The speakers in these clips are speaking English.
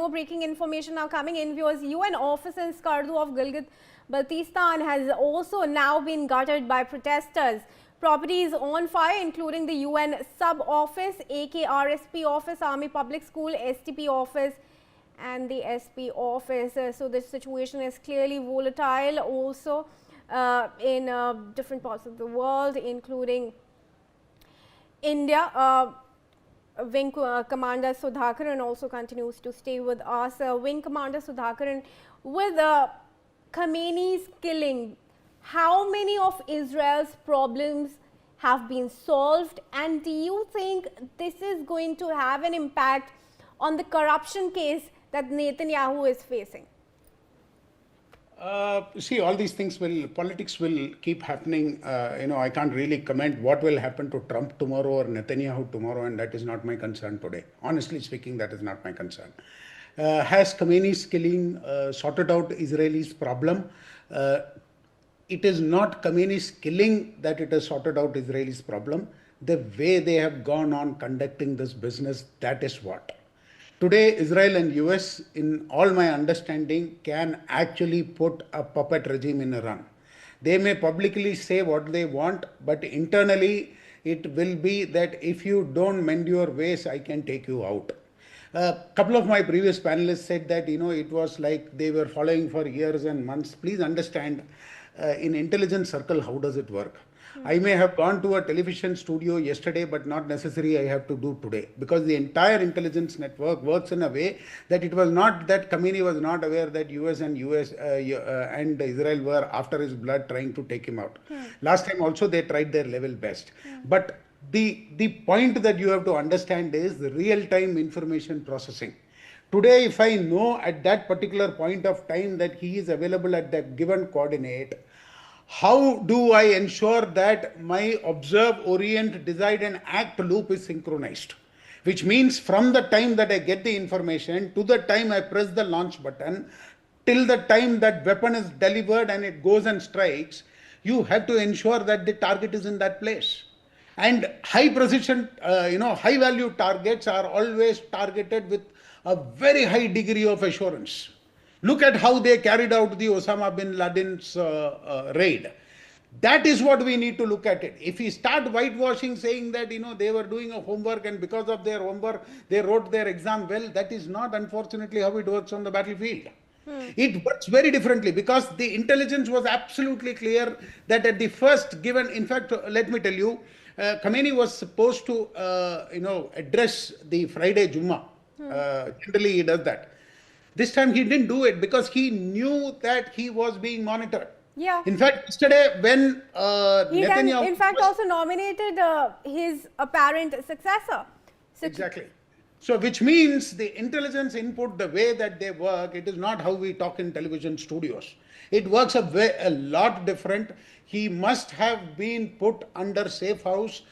more breaking information now coming in. Viewers, UN office in Skardu of Gilgit Baltistan has also now been gutted by protesters. Properties on fire, including the UN sub-office, AKRSP office, Army Public School, STP office and the SP office. So this situation is clearly volatile also in different parts of the world, including India. Wing Commander Sudhakaran also continues to stay with us. Wing Commander Sudhakaran, with Khamenei's killing, how many of Israel's problems have been solved, and do you think this is going to have an impact on the corruption case that Netanyahu is facing? See, all these things politics will keep happening. I can't really comment what will happen to Trump tomorrow or Netanyahu tomorrow, and that is not my concern today. Honestly speaking, that is not my concern. Has Khamenei's killing sorted out Israelis' problem? It is not Khamenei's killing that it has sorted out Israelis' problem. The way they have gone on conducting this business, that is what. Today, Israel and US, in all my understanding, can actually put a puppet regime in Iran. They may publicly say what they want, but internally it will be that if you don't mend your ways, I can take you out. A couple of my previous panelists said that, it was like they were following for years and months. Please understand, in intelligence circle, how does it work? I may have gone to a television studio yesterday, but not necessarily I have to do today, because the entire intelligence network works in a way that it was not that Khamenei was not aware that US and Israel were after his blood trying to take him out. Last time also they tried their level best. But the point that you have to understand is the real-time information processing. Today, if I know at that particular point of time that he is available at that given coordinate, how do I ensure that my observe, orient, decide and act loop is synchronized? Which means from the time that I get the information to the time I press the launch button, till the time that weapon is delivered and it goes and strikes, you have to ensure that the target is in that place. And high precision, high value targets are always targeted with a very high degree of assurance. Look at how they carried out the Osama bin Laden's raid. That is what we need to look at it. If we start whitewashing, saying that they were doing a homework and because of their homework they wrote their exam well, that is not unfortunately how it works on the battlefield. It works very differently, because the intelligence was absolutely clear that at the first given, in fact, let me tell you, Khamenei was supposed to address the Friday Jummah. Generally he does that. This time he didn't do it because he knew that he was being monitored. Yeah. In fact, yesterday when he Netanyahu then, in fact, also nominated his apparent successor. Exactly. So, which means the intelligence input, the way that they work, it is not how we talk in television studios. It works a lot different. He must have been put under safe house,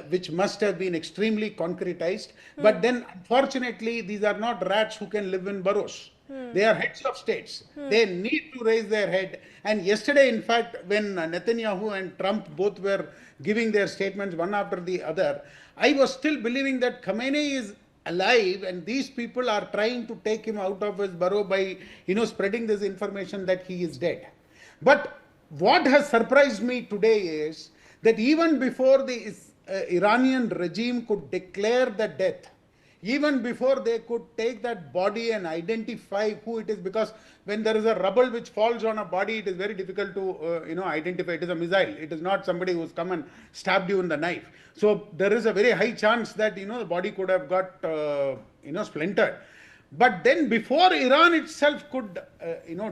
which must have been extremely concretized. But then, unfortunately, these are not rats who can live in burrows. They are heads of states. They need to raise their head. And yesterday, in fact, when Netanyahu and Trump both were giving their statements one after the other, I was still believing that Khamenei is alive and these people are trying to take him out of his burrow by, spreading this information that he is dead. But what has surprised me today is that even before the Iranian regime could declare the death, even before they could take that body and identify who it is, because when there is a rubble which falls on a body, it is very difficult to identify. It is a missile. It is not somebody who's come and stabbed you in the knife. So there is a very high chance that the body could have got splintered. But then before Iran itself could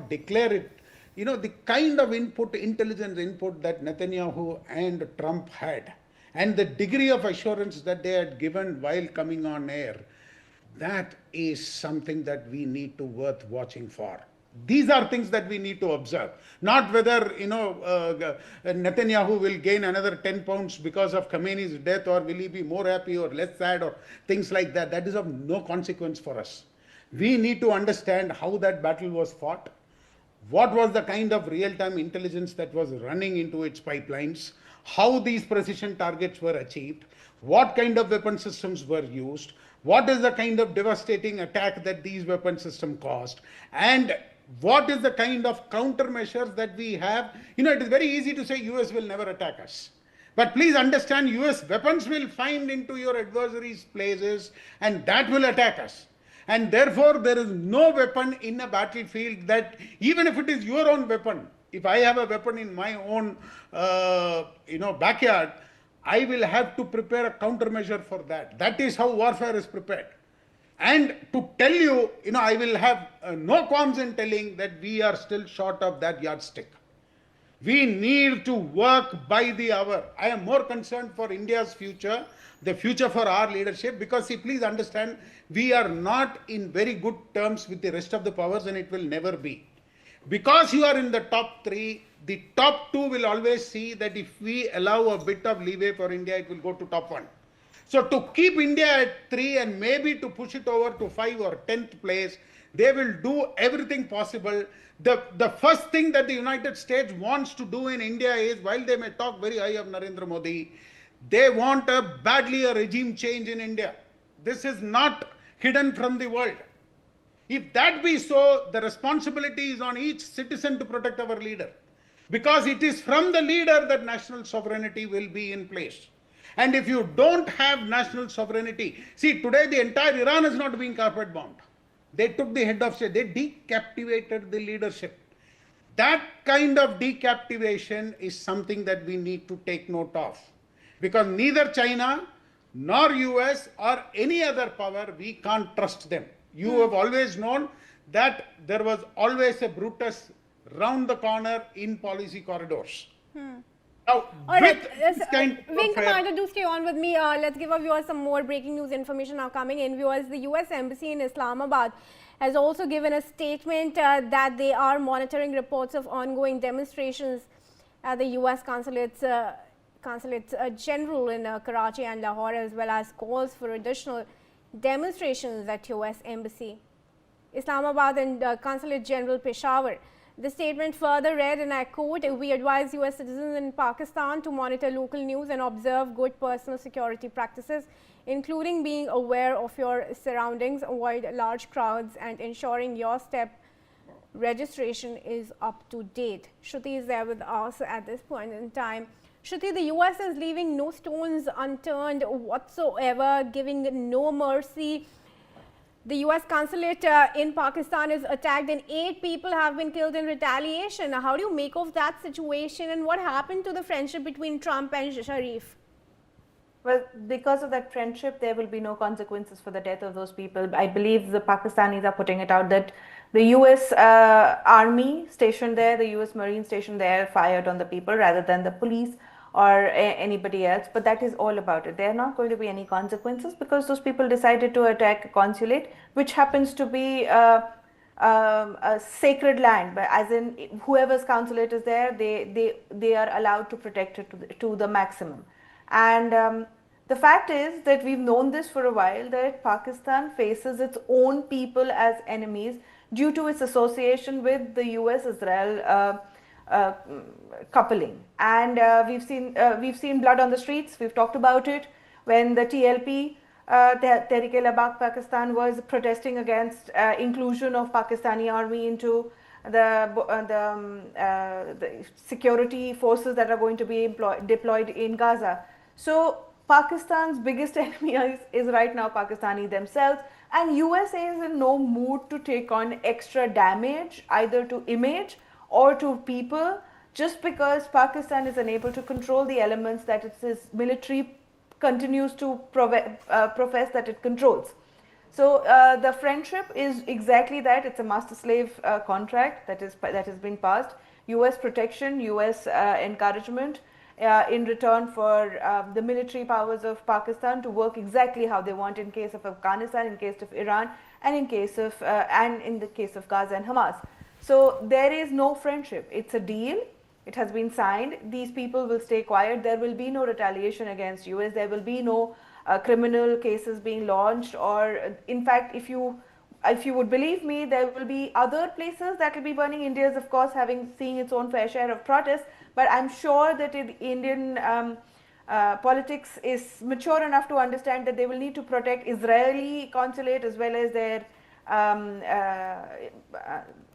declare it, the kind of intelligence input that Netanyahu and Trump had, and the degree of assurance that they had given while coming on air, that is something that we need to worth watching for. These are things that we need to observe, not whether Netanyahu will gain another 10 pounds because of Khamenei's death, or will he be more happy or less sad or things like that. That is of no consequence for us. We need to understand how that battle was fought, what was the kind of real-time intelligence that was running into its pipelines, how these precision targets were achieved, what kind of weapon systems were used, What is the kind of devastating attack that these weapon systems caused? And what is the kind of countermeasures that we have? You know, it is very easy to say US will never attack us. But please understand, US weapons will find into your adversaries' places and that will attack us. And therefore, there is no weapon in a battlefield that, even if it is your own weapon, if I have a weapon in my own, backyard, I will have to prepare a countermeasure for that. That is how warfare is prepared. And to tell you, I will have no qualms in telling that we are still short of that yardstick. We need to work by the hour. I am more concerned for India's future, the future for our leadership, because see, please understand, we are not in very good terms with the rest of the powers and it will never be. Because you are in the top three, the top two will always see that if we allow a bit of leeway for India, it will go to top one. So to keep India at 3 and maybe to push it over to 5 or 10th place, they will do everything possible. The first thing that the United States wants to do in India is, while they may talk very high of Narendra Modi, they want badly a regime change in India. This is not hidden from the world. If that be so, the responsibility is on each citizen to protect our leader. Because it is from the leader that national sovereignty will be in place. And if you don't have national sovereignty, see, today the entire Iran is not being carpet bombed. They took the head of state, they decaptivated the leadership. That kind of decaptivation is something that we need to take note of. Because neither China nor US or any other power, we can't trust them. You have always known that there was always a Brutus round the corner in policy corridors. Now, all right, Wing Commander, do stay on with me. Let's give our viewers some more breaking news information now coming in. Viewers, the US Embassy in Islamabad has also given a statement that they are monitoring reports of ongoing demonstrations at the US Consulates General in Karachi and Lahore, as well as calls for additional demonstrations at US Embassy Islamabad and Consulate General Peshawar. The statement further read, and I quote, "We advise US citizens in Pakistan to monitor local news and observe good personal security practices, including being aware of your surroundings, avoid large crowds, and ensuring your step registration is up to date." Shruti is there with us at this point in time. Shruti, the US is leaving no stones unturned whatsoever, giving no mercy. The US consulate in Pakistan is attacked and 8 people have been killed in retaliation. How do you make of that situation, and what happened to the friendship between Trump and Sharif? Well, because of that friendship, there will be no consequences for the death of those people. I believe the Pakistanis are putting it out that the US army stationed there, the US Marine stationed there, fired on the people rather than the police or anybody else. But that is all about it. There are not going to be any consequences because those people decided to attack a consulate, which happens to be a sacred land. But as in, whoever's consulate is there, they are allowed to protect it to the maximum. And the fact is that we've known this for a while, that Pakistan faces its own people as enemies due to its association with the US-Israel coupling. And we've seen blood on the streets. We've talked about it when the TLP, Tehrik-e-Labaq Pakistan, was protesting against inclusion of Pakistani army into the security forces that are going to be deployed in Gaza. So Pakistan's biggest enemy is right now Pakistani themselves, and USA is in no mood to take on extra damage either to image or to people just because Pakistan is unable to control the elements that its military continues to profess that it controls. So the friendship is exactly that. It's a master-slave contract that has been passed. US protection, US encouragement in return for the military powers of Pakistan to work exactly how they want in case of Afghanistan, in case of Iran, and in the case of Gaza and Hamas. So there is no friendship. It's a deal. It has been signed. These people will stay quiet. There will be no retaliation against US. There will be no criminal cases being launched, or in fact, if you would believe me, there will be other places that will be burning. India is, of course, seeing its own fair share of protests, but I'm sure that the Indian politics is mature enough to understand that they will need to protect Israeli consulate as well as their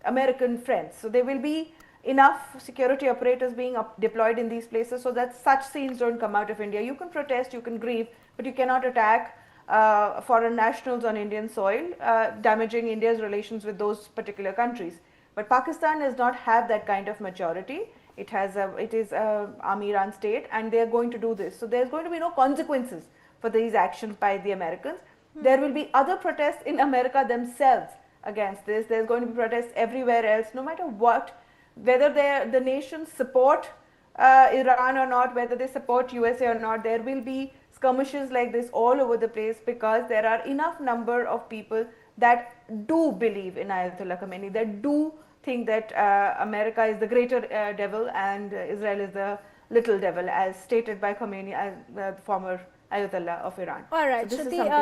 American friends. So there will be enough security operators being deployed in these places so that such scenes don't come out of India. You can protest, you can grieve, but you cannot attack foreign nationals on Indian soil, damaging India's relations with those particular countries. But Pakistan does not have that kind of maturity. It is a army-run state, and they are going to do this. So there's going to be no consequences for these actions by the Americans. There will be other protests in America themselves against this. There's going to be protests everywhere else, no matter what, whether the nations support Iran or not, whether they support USA or not. There will be skirmishes like this all over the place because there are enough number of people that do believe in Ayatollah Khomeini, that do think that America is the greater devil and Israel is the little devil, as stated by Khomeini, as the former Ayatollah of Iran. All right. So this is Shruti, something